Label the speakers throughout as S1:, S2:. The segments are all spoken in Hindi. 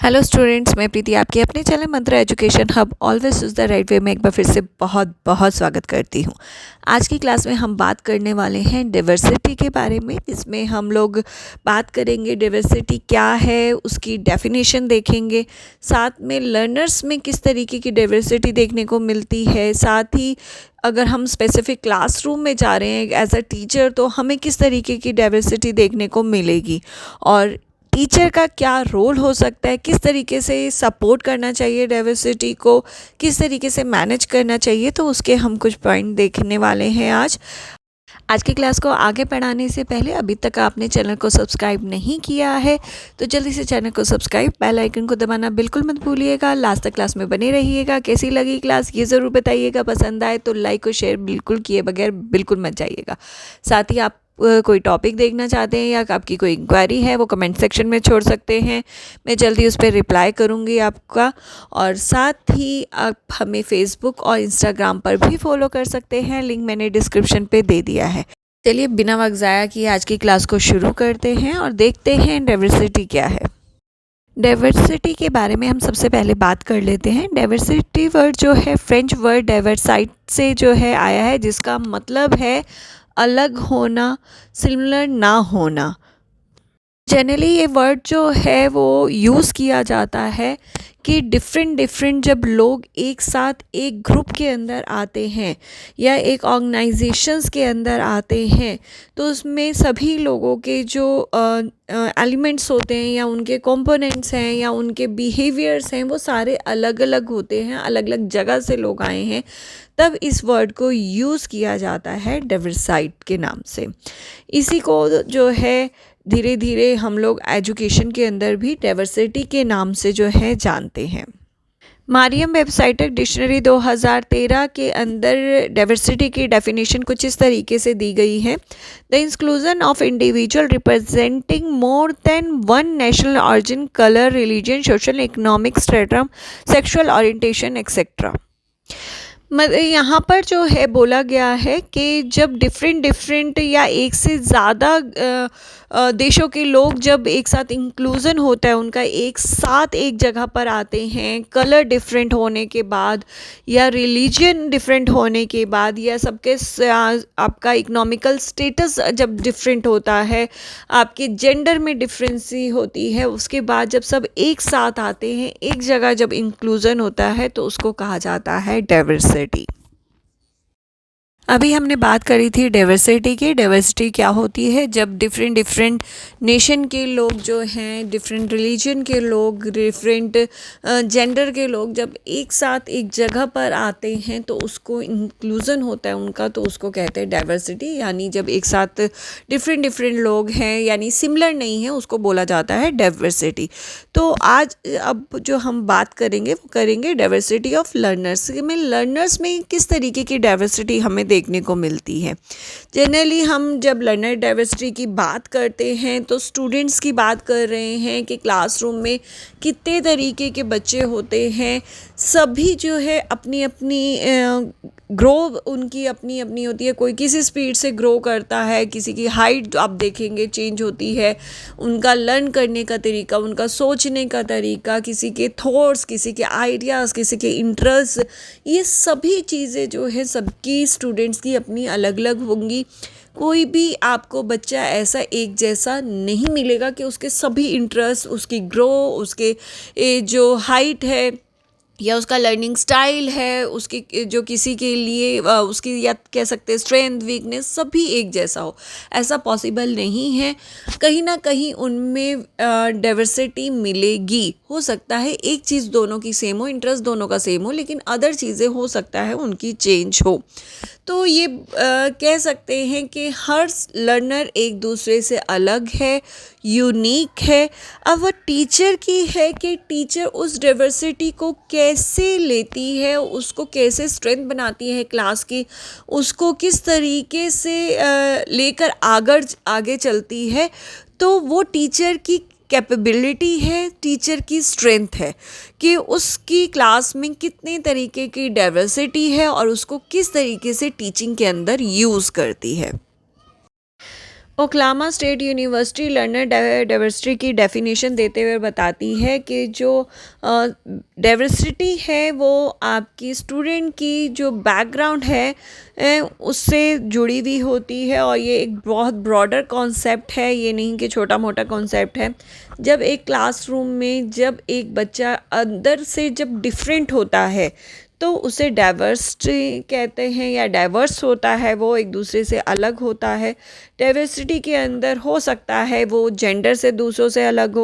S1: हेलो स्टूडेंट्स, मैं प्रीति आपके अपने channel Mantra education hub always is the right way में एक बार फिर से बहुत बहुत स्वागत करती हूँ। आज की क्लास में हम बात करने वाले हैं डाइवर्सिटी के बारे में। इसमें हम लोग बात करेंगे डाइवर्सिटी क्या है, उसकी डेफिनेशन देखेंगे, साथ में लर्नर्स में किस तरीके की डाइवर्सिटी देखने को मिलती है, साथ ही अगर हम स्पेसिफिक क्लासरूम में जा रहे हैं एज अ टीचर तो हमें किस तरीके की डाइवर्सिटी देखने को मिलेगी और टीचर का क्या रोल हो सकता है, किस तरीके से सपोर्ट करना चाहिए डाइवर्सिटी को, किस तरीके से मैनेज करना चाहिए, तो उसके हम कुछ पॉइंट देखने वाले हैं आज की क्लास को आगे बढ़ाने से पहले अभी तक आपने चैनल को सब्सक्राइब नहीं किया है तो जल्दी से चैनल को सब्सक्राइब, बेल आइकन को दबाना बिल्कुल मत भूलिएगा। लास्ट तक क्लास में बने रहिएगा। कैसी लगी क्लास ये ज़रूर बताइएगा। पसंद आए तो लाइक और शेयर बिल्कुल किए बगैर बिल्कुल मत जाइएगा। साथ ही आप कोई टॉपिक देखना चाहते हैं या आपकी कोई इंक्वायरी है वो कमेंट सेक्शन में छोड़ सकते हैं, मैं जल्दी उस पर रिप्लाई करूँगी आपका। और साथ ही आप हमें फेसबुक और इंस्टाग्राम पर भी फॉलो कर सकते हैं, लिंक मैंने डिस्क्रिप्शन पे दे दिया है। चलिए बिना वक्त ज़ाया किए आज की क्लास को शुरू करते हैं और देखते हैं डाइवर्सिटी क्या है। डाइवर्सिटी के बारे में हम सबसे पहले बात कर लेते हैं। डाइवर्सिटी वर्ड जो है फ्रेंच वर्ड डाइवर्साइट से जो है आया है, जिसका मतलब है अलग होना, सिमिलर ना होना। जनरली ये वर्ड जो है वो यूज़ किया जाता है कि डिफरेंट जब लोग एक साथ एक ग्रुप के अंदर आते हैं या एक ऑर्गेनाइजेशंस के अंदर आते हैं तो उसमें सभी लोगों के जो एलिमेंट्स होते हैं या उनके कंपोनेंट्स हैं या उनके बिहेवियर्स हैं वो सारे अलग अलग होते हैं, अलग अलग जगह से लोग आए हैं, तब इस वर्ड को यूज़ किया जाता है डाइवर्साइट के नाम से। इसी को जो है धीरे धीरे हम लोग एजुकेशन के अंदर भी डाइवर्सिटी के नाम से जो है जानते हैं। मारियम वेबसाइट डिक्शनरी 2013 के अंदर डाइवर्सिटी की डेफिनेशन कुछ इस तरीके से दी गई है। The inclusion of individual representing more than one national origin, colour, religion, social, economic stratum, sexual orientation etcetera. यहाँ पर जो है बोला गया है कि जब डिफरेंट या एक से ज़्यादा देशों के लोग जब एक साथ इंक्लूज़न होता है, उनका एक साथ एक जगह पर आते हैं, कलर डिफरेंट होने के बाद या रिलीजन डिफरेंट होने के बाद या सबके आपका इकोनॉमिकल स्टेटस जब डिफरेंट होता है, आपके जेंडर में डिफरेंसी होती है, उसके बाद जब सब एक साथ आते हैं, एक जगह जब इंक्लूज़न होता है तो उसको कहा जाता है डाइवर्सिटी। अभी हमने बात करी थी डाइवर्सिटी की। डाइवर्सिटी क्या होती है? जब डिफरेंट नेशन के लोग जो हैं, डिफरेंट रिलीजन के लोग, डिफरेंट जेंडर के लोग जब एक साथ एक जगह पर आते हैं तो उसको इंक्लूज़न होता है उनका, तो उसको कहते हैं डाइवर्सिटी। यानी जब एक साथ डिफरेंट लोग हैं यानी सिमिलर नहीं है, उसको बोला जाता है डाइवर्सिटी। तो आज अब जो हम बात करेंगे वो करेंगे डाइवर्सिटी ऑफ लर्नर्स में। लर्नर्स में किस तरीके की डाइवर्सिटी हमें देखने को मिलती है। जनरली हम जब लर्नर डाइवर्सिटी की बात करते हैं तो स्टूडेंट्स की बात कर रहे हैं कि क्लासरूम में कितने तरीके के बच्चे होते हैं। सभी जो है अपनी अपनी ग्रो उनकी अपनी अपनी होती है। कोई किसी स्पीड से ग्रो करता है, किसी की हाइट आप देखेंगे चेंज होती है, उनका लर्न करने का तरीका, उनका सोचने का तरीका, किसी के थॉट्स, किसी के आइडियाज़, किसी के इंटरेस्ट, ये सभी चीज़ें जो है सबकी स्टूडेंट्स की अपनी अलग अलग होंगी। कोई भी आपको बच्चा ऐसा एक जैसा नहीं मिलेगा कि उसके सभी इंटरेस्ट, उसकी ग्रो, उसके जो हाइट है या उसका लर्निंग स्टाइल है, उसकी जो किसी के लिए उसकी या कह सकते हैं स्ट्रेंथ, वीकनेस, सभी एक जैसा हो, ऐसा पॉसिबल नहीं है। कहीं ना कहीं उनमें डाइवर्सिटी मिलेगी। हो सकता है एक चीज़ दोनों की सेम हो, इंटरेस्ट दोनों का सेम हो, लेकिन अदर चीज़ें हो सकता है उनकी चेंज हो। तो ये कह सकते हैं कि हर लर्नर एक दूसरे से अलग है, यूनिक है। अब वह टीचर की है कि टीचर उस डाइवर्सिटी को कैसे लेती है, उसको कैसे स्ट्रेंथ बनाती है क्लास की, उसको किस तरीके से लेकर आगे चलती है। तो वो टीचर की कैपेबिलिटी है, टीचर की स्ट्रेंथ है कि उसकी क्लास में कितने तरीके की डाइवर्सिटी है और उसको किस तरीके से टीचिंग के अंदर यूज़ करती है। ओक्लामा स्टेट यूनिवर्सिटी लर्नर डाइवर्सिटी की डेफिनेशन देते हुए बताती है कि जो डाइवर्सिटी है वो आपकी स्टूडेंट की जो बैकग्राउंड है उससे जुड़ी हुई होती है, और ये एक बहुत ब्रॉडर कॉन्सेप्ट है, ये नहीं कि छोटा मोटा कॉन्सेप्ट है। जब एक क्लासरूम में जब एक बच्चा अंदर से जब डिफरेंट होता है तो उसे डाइवर्सिटी कहते हैं, या डाइवर्स होता है, वो एक दूसरे से अलग होता है। डाइवर्सिटी के अंदर हो सकता है वो जेंडर से दूसरों से अलग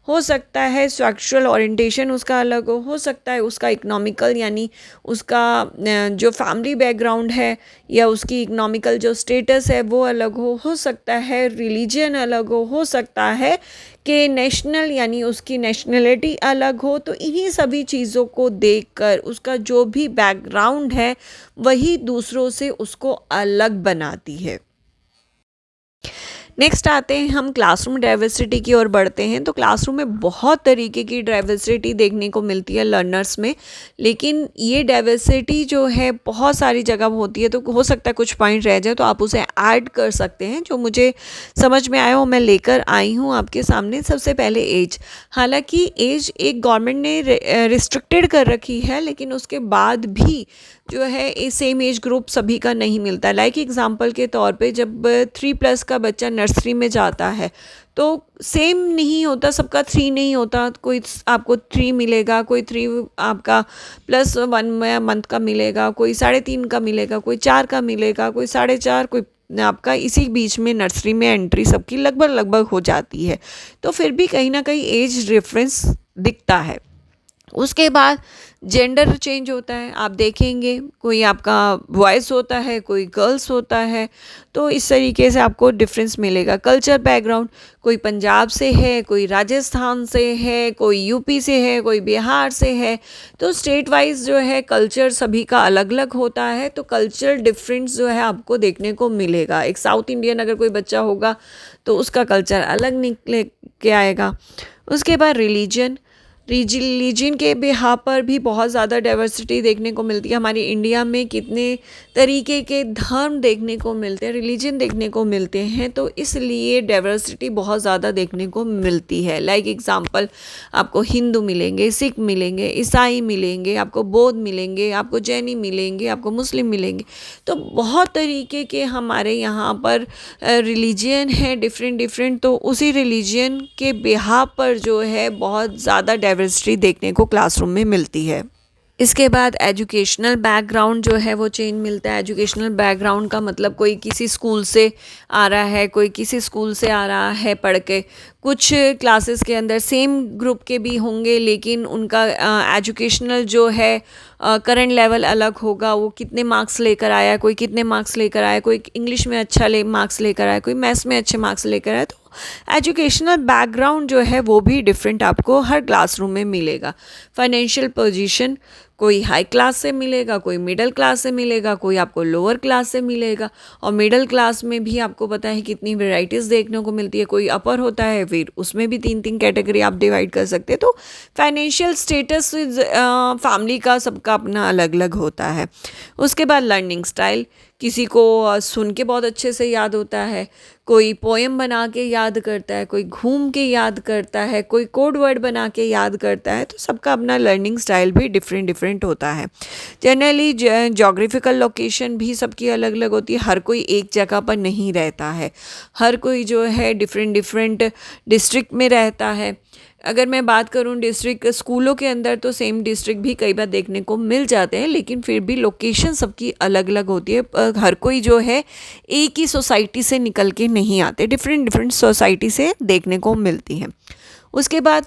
S1: हो सकता है सेक्सुअल ओरिएंटेशन उसका अलग हो सकता है उसका इकोनॉमिकल यानी उसका जो फैमिली बैकग्राउंड है या उसकी इकोनॉमिकल जो स्टेटस है वो अलग हो सकता है रिलीजन अलग हो सकता है कि नेशनल यानी उसकी नेशनलिटी अलग हो। तो इन्हीं सभी चीज़ों को देखकर उसका जो भी बैकग्राउंड है वही दूसरों से उसको अलग बनाती है। नेक्स्ट आते हैं हम क्लासरूम डाइवर्सिटी की ओर बढ़ते हैं। तो क्लासरूम में बहुत तरीके की डाइवर्सिटी देखने को मिलती है लर्नर्स में, लेकिन ये डाइवर्सिटी जो है बहुत सारी जगह होती है, तो हो सकता है कुछ पॉइंट रह जाए तो आप उसे ऐड कर सकते हैं। जो मुझे समझ में आया वो मैं लेकर आई हूँ आपके सामने। सबसे पहले एज, हालांकि एज एक गवर्नमेंट ने रिस्ट्रिक्टेड कर रखी है, लेकिन उसके बाद भी जो है सेम एज ग्रुप सभी का नहीं मिलता। लाइक एग्जांपल के तौर पे जब 3+ का बच्चा नर्सरी में जाता है तो सेम नहीं होता, सबका 3 नहीं होता। कोई आपको 3 मिलेगा, कोई 3 आपका +1 मंथ का मिलेगा, कोई 3.5 का मिलेगा, कोई 4 का मिलेगा, कोई 4.5, कोई आपका इसी बीच में नर्सरी में एंट्री सबकी लगभग लगभग हो जाती है। तो फिर भी कहीं ना कहीं एज डिफरेंस दिखता है। उसके बाद जेंडर चेंज होता है, आप देखेंगे कोई आपका बॉयज़ होता है, कोई गर्ल्स होता है, तो इस तरीके से आपको डिफरेंस मिलेगा। कल्चर बैकग्राउंड, कोई पंजाब से है, कोई राजस्थान से है, कोई यूपी से है, कोई बिहार से है। तो स्टेट वाइज जो है कल्चर सभी का अलग अलग होता है, तो कल्चरल डिफरेंस जो है आपको देखने को मिलेगा। एक साउथ इंडियन अगर कोई बच्चा होगा तो उसका कल्चर अलग निकले के आएगा। उसके बाद रिलीजन के बिहार पर भी बहुत ज़्यादा डाइवर्सिटी देखने को मिलती है। हमारी इंडिया में कितने तरीके के धर्म देखने को मिलते हैं, रिलीजन देखने को मिलते हैं, तो इसलिए डाइवर्सिटी बहुत ज़्यादा देखने को मिलती है। लाइक एग्जांपल आपको हिंदू मिलेंगे, सिख मिलेंगे, ईसाई मिलेंगे, आपको बौद्ध मिलेंगे, आपको जैनी मिलेंगे, आपको मुस्लिम मिलेंगे। तो बहुत तरीके के हमारे यहाँ पर रिलीजन है डिफरेंट, तो उसी रिलीजन के बिहार पर जो है बहुत ज़्यादा डाइवर्सिटी देखने को क्लासरूम में मिलती है। इसके बाद एजुकेशनल बैकग्राउंड जो है वो चेंज मिलता है। एजुकेशनल बैकग्राउंड का मतलब कोई किसी स्कूल से आ रहा है, कोई किसी स्कूल से आ रहा है पढ़ के। कुछ क्लासेस के अंदर सेम ग्रुप के भी होंगे, लेकिन उनका एजुकेशनल जो है करंट लेवल अलग होगा। वो कितने मार्क्स लेकर आया, कोई कितने मार्क्स लेकर आया, कोई इंग्लिश में अच्छा मार्क्स लेकर आया, कोई मैथ्स में अच्छे मार्क्स लेकर आया। तो एजुकेशनल बैकग्राउंड जो है वो भी डिफरेंट आपको हर क्लासरूम में मिलेगा। फाइनेंशियल पोजीशन, कोई हाई क्लास से मिलेगा, कोई मिडिल क्लास से मिलेगा, कोई आपको लोअर क्लास से मिलेगा। और मिडिल क्लास में भी आपको पता है कितनी वैरायटीज़ देखने को मिलती है। कोई अपर होता है, फिर उसमें भी 3 कैटेगरी आप डिवाइड कर सकते हैं। तो फाइनेंशियल स्टेटस फैमिली का सबका अपना अलग अलग होता है। उसके बाद लर्निंग स्टाइल, किसी को सुन के बहुत अच्छे से याद होता है, कोई पोएम बना के याद करता है, कोई घूम के याद करता है, कोई कोड वर्ड बना के याद करता है। तो सबका अपना लर्निंग स्टाइल भी डिफरेंट होता है। जनरली जोग्राफिकल लोकेशन भी सबकी अलग अलग होती है, हर कोई एक जगह पर नहीं रहता है, हर कोई जो है डिफरेंट डिस्ट्रिक्ट में रहता है। अगर मैं बात करूं डिस्ट्रिक्ट स्कूलों के अंदर, तो सेम डिस्ट्रिक्ट भी कई बार देखने को मिल जाते हैं, लेकिन फिर भी लोकेशन सबकी अलग अलग होती है। हर कोई जो है एक ही सोसाइटी से निकल के नहीं आते, डिफरेंट सोसाइटी से देखने को मिलती है। उसके बाद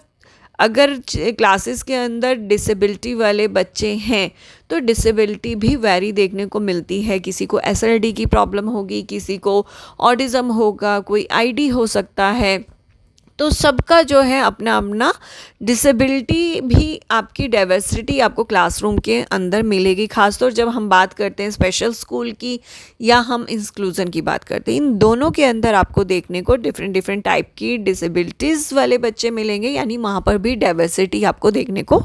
S1: अगर क्लासेस के अंदर डिसेबिलिटी वाले बच्चे हैं तो डिसेबिलिटी भी वैरी देखने को मिलती है। किसी को SLD की प्रॉब्लम होगी, किसी को ऑटिज़म होगा, कोई ID हो सकता है। तो सबका जो है अपना अपना डिसेबिलिटी भी आपकी डाइवर्सिटी आपको क्लासरूम के अंदर मिलेगी। खासतौर जब हम बात करते हैं स्पेशल स्कूल की या हम इंक्लूजन की बात करते हैं, इन दोनों के अंदर आपको देखने को डिफरेंट टाइप की डिसेबिलिटीज़ वाले बच्चे मिलेंगे, यानी वहाँ पर भी डाइवर्सिटी आपको देखने को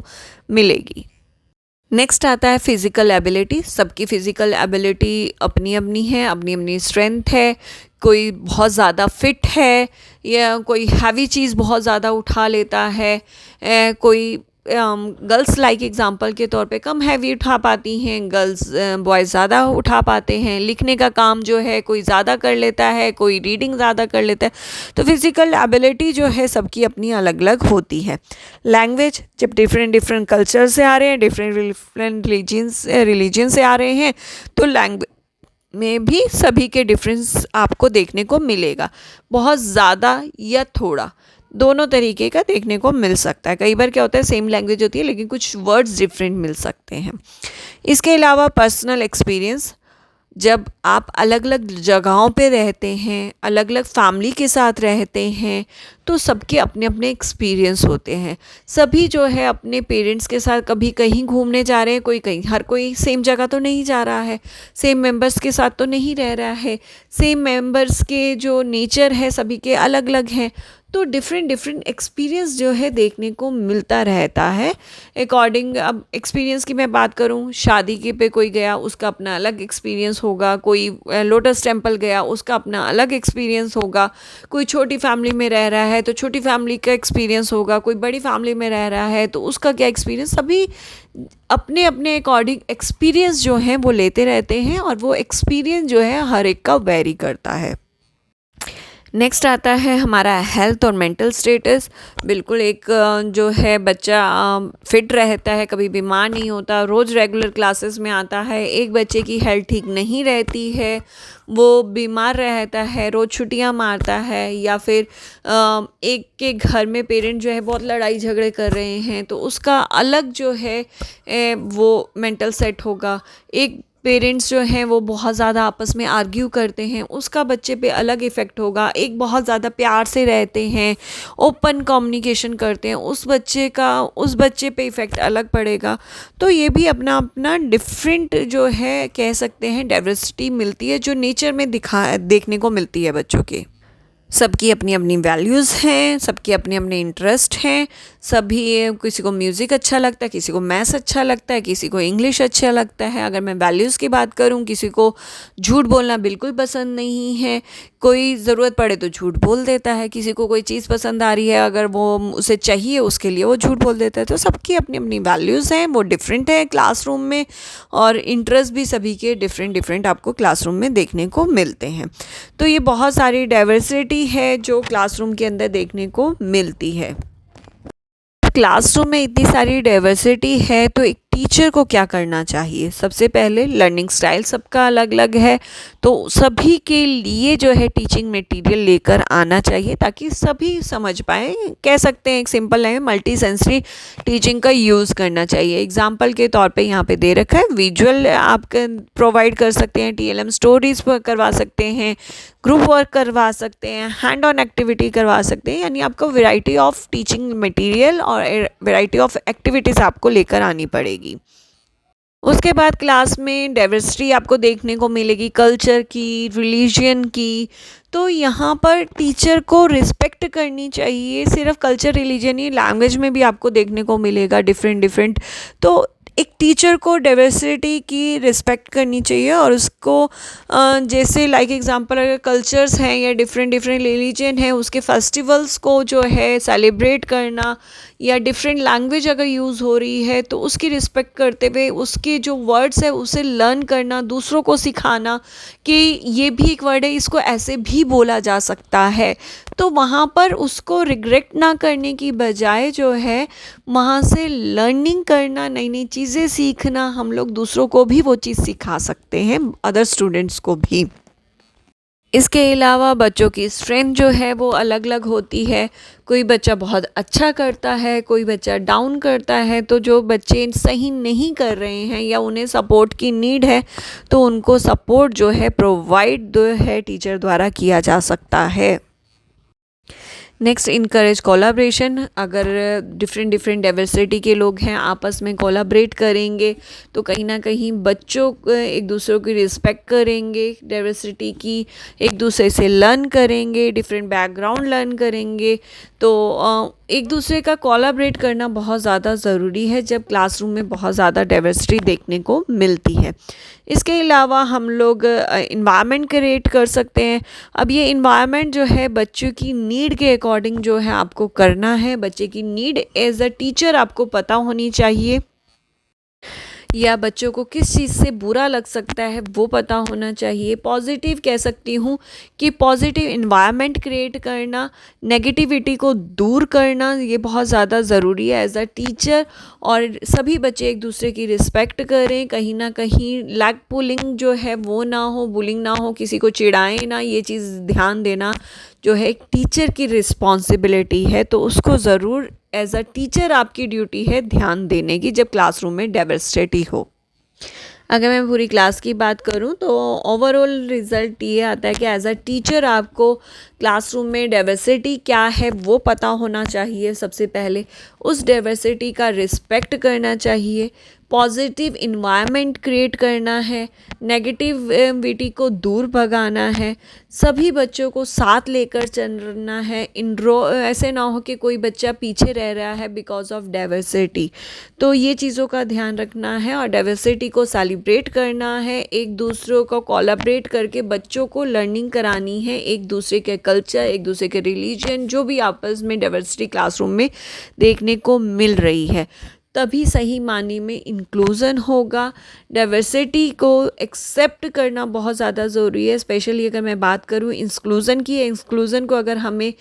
S1: मिलेगी। नेक्स्ट आता है फिज़िकल एबिलिटी। सबकी फ़िज़िकल एबिलिटी अपनी अपनी है, अपनी अपनी स्ट्रेंथ है। कोई बहुत ज़्यादा फिट है या कोई हैवी चीज़ बहुत ज़्यादा उठा लेता है, कोई गर्ल्स लाइक एग्जांपल के तौर पे कम हैवी उठा पाती हैं, गर्ल्स बॉयज़ ज़्यादा उठा पाते हैं। लिखने का काम जो है कोई ज़्यादा कर लेता है, कोई रीडिंग ज़्यादा कर लेता है। तो फिज़िकल एबिलिटी जो है सबकी अपनी अलग अलग होती है। लैंग्वेज, जब डिफरेंट डिफरेंट कल्चर से आ रहे हैं, डिफरेंट डिफरेंट रिलीजन से आ रहे हैं, तो लैंग्वेज में भी सभी के डिफरेंस आपको देखने को मिलेगा। बहुत ज़्यादा या थोड़ा दोनों तरीके का देखने को मिल सकता है। कई बार क्या होता है सेम लैंग्वेज होती है लेकिन कुछ वर्ड्स डिफरेंट मिल सकते हैं। इसके अलावा पर्सनल एक्सपीरियंस, जब आप अलग अलग जगहों पे रहते हैं, अलग अलग फैमिली के साथ रहते हैं, तो सबके अपने अपने एक्सपीरियंस होते हैं। सभी जो है अपने पेरेंट्स के साथ कभी कहीं घूमने जा रहे हैं, कोई कहीं, हर कोई सेम जगह तो नहीं जा रहा है, सेम मेंबर्स के साथ तो नहीं रह रहा है, सेम मेंबर्स के जो नेचर है सभी के अलग अलग हैं। तो डिफरेंट डिफरेंट एक्सपीरियंस जो है देखने को मिलता रहता है अकॉर्डिंग। अब एक्सपीरियंस की मैं बात करूं, शादी के पे कोई गया उसका अपना अलग एक्सपीरियंस होगा, कोई लोटस टेम्पल गया उसका अपना अलग एक्सपीरियंस होगा, कोई छोटी फैमिली में रह रहा है तो छोटी फैमिली का एक्सपीरियंस होगा, कोई बड़ी फैमिली में रह रहा है तो उसका क्या एक्सपीरियंस। सभी अपने अपने अकॉर्डिंग एक्सपीरियंस जो हैं वो लेते रहते हैं और वो एक्सपीरियंस जो है हर एक का वेरी करता है। नेक्स्ट आता है हमारा हेल्थ और मेंटल स्टेटस। बिल्कुल एक जो है बच्चा फिट रहता है, कभी बीमार नहीं होता, रोज़ रेगुलर क्लासेस में आता है। एक बच्चे की हेल्थ ठीक नहीं रहती है, वो बीमार रहता है, रोज़ छुट्टियां मारता है, या फिर एक के घर में पेरेंट जो है बहुत लड़ाई झगड़े कर रहे हैं तो उसका अलग जो है वो मेंटल सेट होगा। एक पेरेंट्स जो हैं वो बहुत ज़्यादा आपस में आर्ग्यू करते हैं, उसका बच्चे पे अलग इफ़ेक्ट होगा। एक बहुत ज़्यादा प्यार से रहते हैं, ओपन कम्युनिकेशन करते हैं, उस बच्चे पे इफ़ेक्ट अलग पड़ेगा। तो ये भी अपना अपना डिफरेंट जो है कह सकते हैं डाइवर्सिटी मिलती है जो नेचर में देखने को मिलती है बच्चों के। सबकी अपनी अपनी वैल्यूज़ हैं, सबके अपने अपने इंटरेस्ट हैं। सभी, किसी को म्यूज़िक अच्छा लगता है, किसी को मैथ्स अच्छा लगता है, किसी को इंग्लिश अच्छा लगता है। अगर मैं वैल्यूज़ की बात करूं, किसी को झूठ बोलना बिल्कुल पसंद नहीं है, कोई ज़रूरत पड़े तो झूठ बोल देता है। किसी को कोई चीज़ पसंद आ रही है, अगर वो उसे चाहिए उसके लिए वो झूठ बोल देता है। तो सबकी अपनी अपनी वैल्यूज़ हैं, वो डिफरेंट है क्लासरूम में, और इंटरेस्ट भी सभी के डिफरेंट डिफरेंट आपको क्लासरूम में देखने को मिलते हैं। तो ये बहुत सारी डाइवर्सिटी है जो क्लासरूम के अंदर देखने को मिलती है। क्लासरूम में इतनी सारी डाइवर्सिटी है तो एक टीचर को क्या करना चाहिए। सबसे पहले लर्निंग स्टाइल सबका अलग अलग है, तो सभी के लिए जो है टीचिंग मटेरियल लेकर आना चाहिए ताकि सभी समझ पाएँ। कह सकते हैं एक सिंपल है, मल्टी सेंसरी टीचिंग का यूज़ करना चाहिए। एग्जाम्पल के तौर पे यहाँ पे दे रखा है, विजुअल आप प्रोवाइड कर सकते हैं, TLM स्टोरीज करवा सकते हैं, ग्रुप वर्क करवा सकते हैं, हैंड ऑन एक्टिविटी करवा सकते हैं। यानी आपको वैरायटी ऑफ टीचिंग मटेरियल और वैरायटी ऑफ एक्टिविटीज़ आपको लेकर आनी पड़ेगी। उसके बाद क्लास में डाइवर्सिटी आपको देखने को मिलेगी, कल्चर की, रिलीजन की। तो यहाँ पर टीचर को रिस्पेक्ट करनी चाहिए। सिर्फ कल्चर, रिलीजन ही, लैंग्वेज में भी आपको देखने को मिलेगा डिफरेंट डिफरेंट। तो एक टीचर को डाइवर्सिटी की रिस्पेक्ट करनी चाहिए और उसको जैसे लाइक एग्जांपल अगर कल्चर्स हैं या डिफरेंट डिफरेंट रिलीजन है, उसके फेस्टिवल्स को जो है सेलिब्रेट करना, या डिफरेंट लैंग्वेज अगर यूज़ हो रही है तो उसकी रिस्पेक्ट करते हुए उसके जो वर्ड्स है उसे लर्न करना, दूसरों को सिखाना कि ये भी एक वर्ड है, इसको ऐसे भी बोला जा सकता है। तो वहाँ पर उसको रिग्रेट ना करने की बजाय जो है वहाँ से लर्निंग करना, नई नई चीज़ें सीखना, हम लोग दूसरों को भी वो चीज़ सिखा सकते हैं, अदर स्टूडेंट्स को भी। इसके अलावा बच्चों की स्ट्रेंथ जो है वो अलग अलग होती है। कोई बच्चा बहुत अच्छा करता है, कोई बच्चा डाउन करता है। तो जो बच्चे सही नहीं कर रहे हैं या उन्हें सपोर्ट की नीड है तो उनको सपोर्ट जो है प्रोवाइड जो है टीचर द्वारा किया जा सकता है। Next, encourage collaboration. अगर डिफरेंट डिफरेंट डाइवर्सिटी के लोग हैं, आपस में कोलाब्रेट करेंगे तो कहीं ना कहीं बच्चों एक दूसरे की रिस्पेक्ट करेंगे, डाइवर्सिटी की, एक दूसरे से लर्न करेंगे, डिफरेंट बैकग्राउंड लर्न करेंगे। तो एक दूसरे का कोलैबोरेट करना बहुत ज़्यादा ज़रूरी है जब क्लासरूम में बहुत ज़्यादा डाइवर्सिटी देखने को मिलती है। इसके अलावा हम लोग इन्वायरमेंट क्रिएट कर सकते हैं। अब ये इन्वायरमेंट जो है बच्चों की नीड के अकॉर्डिंग जो है आपको करना है। बच्चे की नीड एज अ टीचर आपको पता होनी चाहिए, या बच्चों को किस चीज़ से बुरा लग सकता है वो पता होना चाहिए। पॉजिटिव कह सकती हूँ कि पॉजिटिव इन्वायरमेंट क्रिएट करना, नेगेटिविटी को दूर करना, ये बहुत ज़्यादा ज़रूरी है एज अ टीचर। और सभी बच्चे एक दूसरे की रिस्पेक्ट करें, कहीं ना कहीं लैग पुलिंग जो है वो ना हो, बुलिंग ना हो, किसी को चिढ़ाएं ना, ये चीज़ ध्यान देना जो है एक टीचर की रिस्पॉन्सिबिलिटी है। तो उसको ज़रूर एज अ टीचर आपकी ड्यूटी है ध्यान देने की जब क्लासरूम में डाइवर्सिटी हो। अगर मैं पूरी क्लास की बात करूं तो ओवरऑल रिज़ल्ट ये आता है कि एज अ टीचर आपको क्लासरूम में डाइवर्सिटी क्या है वो पता होना चाहिए। सबसे पहले उस डाइवर्सिटी का रिस्पेक्ट करना चाहिए, पॉजिटिव इन्वायरमेंट क्रिएट करना है, नेगेटिविटी को दूर भगाना है, सभी बच्चों को साथ लेकर चलना है। ऐसे ना हो कि कोई बच्चा पीछे रह रहा है बिकॉज ऑफ डाइवर्सिटी। तो ये चीज़ों का ध्यान रखना है और डाइवर्सिटी को सेलिब्रेट करना है। एक दूसरों को कोलैबोरेट करके बच्चों को लर्निंग करानी है, एक दूसरे के कल्चर, एक दूसरे के रिलीजन, जो भी आपस में डाइवर्सिटी क्लासरूम में देखने को मिल रही है, तभी सही मानी में इंक्लूज़न होगा। डाइवर्सिटी को एक्सेप्ट करना बहुत ज़्यादा ज़रूरी है। स्पेशली अगर मैं बात करूँ इंक्लूज़न की, इंक्लूज़न को अगर हमें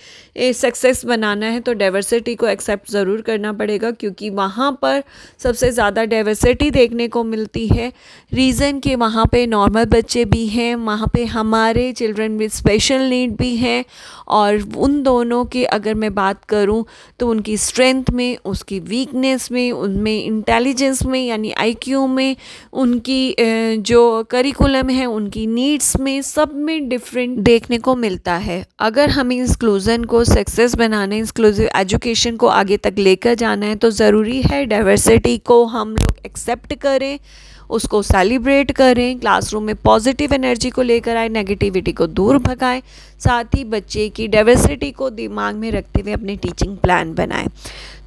S1: सक्सेस बनाना है तो डाइवर्सिटी को एक्सेप्ट ज़रूर करना पड़ेगा, क्योंकि वहाँ पर सबसे ज़्यादा डाइवर्सिटी देखने को मिलती है। रीज़न कि वहाँ पे नॉर्मल बच्चे भी हैं, वहाँ पे हमारे चिल्ड्रन विद स्पेशल नीड भी हैं, और उन दोनों की अगर मैं बात करूँ तो उनकी स्ट्रेंथ में, उसकी वीकनेस में, उनमें इंटेलिजेंस में यानी आईक्यू में, उनकी जो करिकुलम है, उनकी नीड्स में, सब में डिफरेंट देखने को मिलता है। अगर हमें इंक्लूज़न को सक्सेस बनाना है, इंक्लूसिव एजुकेशन को आगे तक लेकर जाना है, तो ज़रूरी है डाइवर्सिटी को हम लोग एक्सेप्ट करें, उसको सेलिब्रेट करें, क्लासरूम में पॉजिटिव एनर्जी को लेकर आए, नेगेटिविटी को दूर भगाएं, साथ ही बच्चे की डाइवर्सिटी को दिमाग में रखते हुए अपने टीचिंग प्लान बनाएं।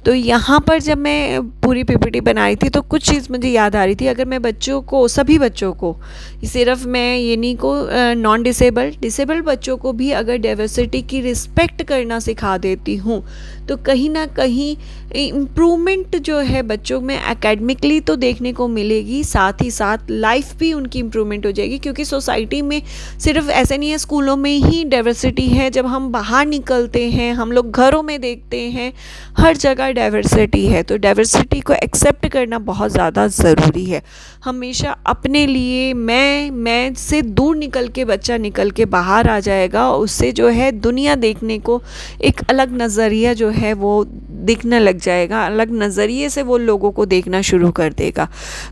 S1: तो यहाँ पर जब मैं पूरी पीपीटी बनाई थी तो कुछ चीज़ मुझे याद आ रही थी। अगर मैं बच्चों को, सभी बच्चों को, सिर्फ मैं ये नहीं को नॉन डिसेबल्ड बच्चों को भी अगर डाइवर्सिटी की रिस्पेक्ट करना सिखा देती हूँ तो कहीं ना कहीं इम्प्रूवमेंट जो है बच्चों में एकेडमिकली तो देखने को मिलेगी, साथ ही साथ लाइफ भी उनकी इम्प्रूवमेंट हो जाएगी। क्योंकि सोसाइटी में सिर्फ ऐसे नहीं है स्कूलों में ही डाइवर्सिटी है, जब हम बाहर निकलते हैं, हम लोग घरों में देखते हैं, हर जगह डाइवर्सिटी है। तो डाइवर्सिटी को एक्सेप्ट करना बहुत ज़्यादा ज़रूरी है। हमेशा अपने लिए मैं से दूर निकल के बच्चा निकल के बाहर आ जाएगा, उससे जो है दुनिया देखने को एक अलग नज़रिया जो है वो दिखने लग जाएगा, अलग नज़रिए से वो लोगों को देखना शुरू कर देगा।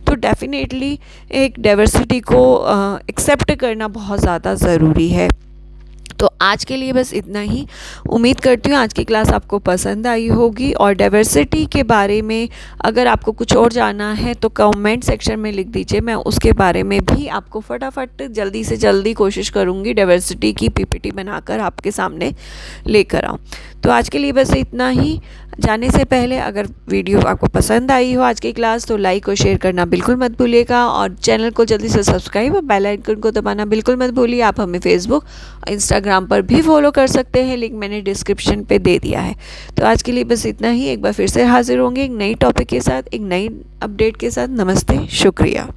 S1: तो डेफिनेटली एक डाइवर्सिटी को एक्सेप्ट करना बहुत ज़्यादा ज़रूरी है। तो आज के लिए बस इतना ही। उम्मीद करती हूँ आज की क्लास आपको पसंद आई होगी, और डाइवर्सिटी के बारे में अगर आपको कुछ और जानना है तो कमेंट सेक्शन में लिख दीजिए, मैं उसके बारे में भी आपको फटाफट जल्दी से जल्दी कोशिश करूँगी डाइवर्सिटी की पीपीटी बनाकर आपके सामने लेकर आऊँ। तो आज के लिए बस इतना ही। जाने से पहले अगर वीडियो आपको पसंद आई हो आज की क्लास तो लाइक और शेयर करना बिल्कुल मत भूलिएगा, और चैनल को जल्दी से सब्सक्राइब और बेल आइकन को दबाना बिल्कुल मत भूलिए। आप हमें फेसबुक और इंस्टाग्राम पर भी फॉलो कर सकते हैं, लिंक मैंने डिस्क्रिप्शन पे दे दिया है। तो आज के लिए बस इतना ही। एक बार फिर से हाजिर होंगे एक नई टॉपिक के साथ, एक नई अपडेट के साथ। नमस्ते, शुक्रिया।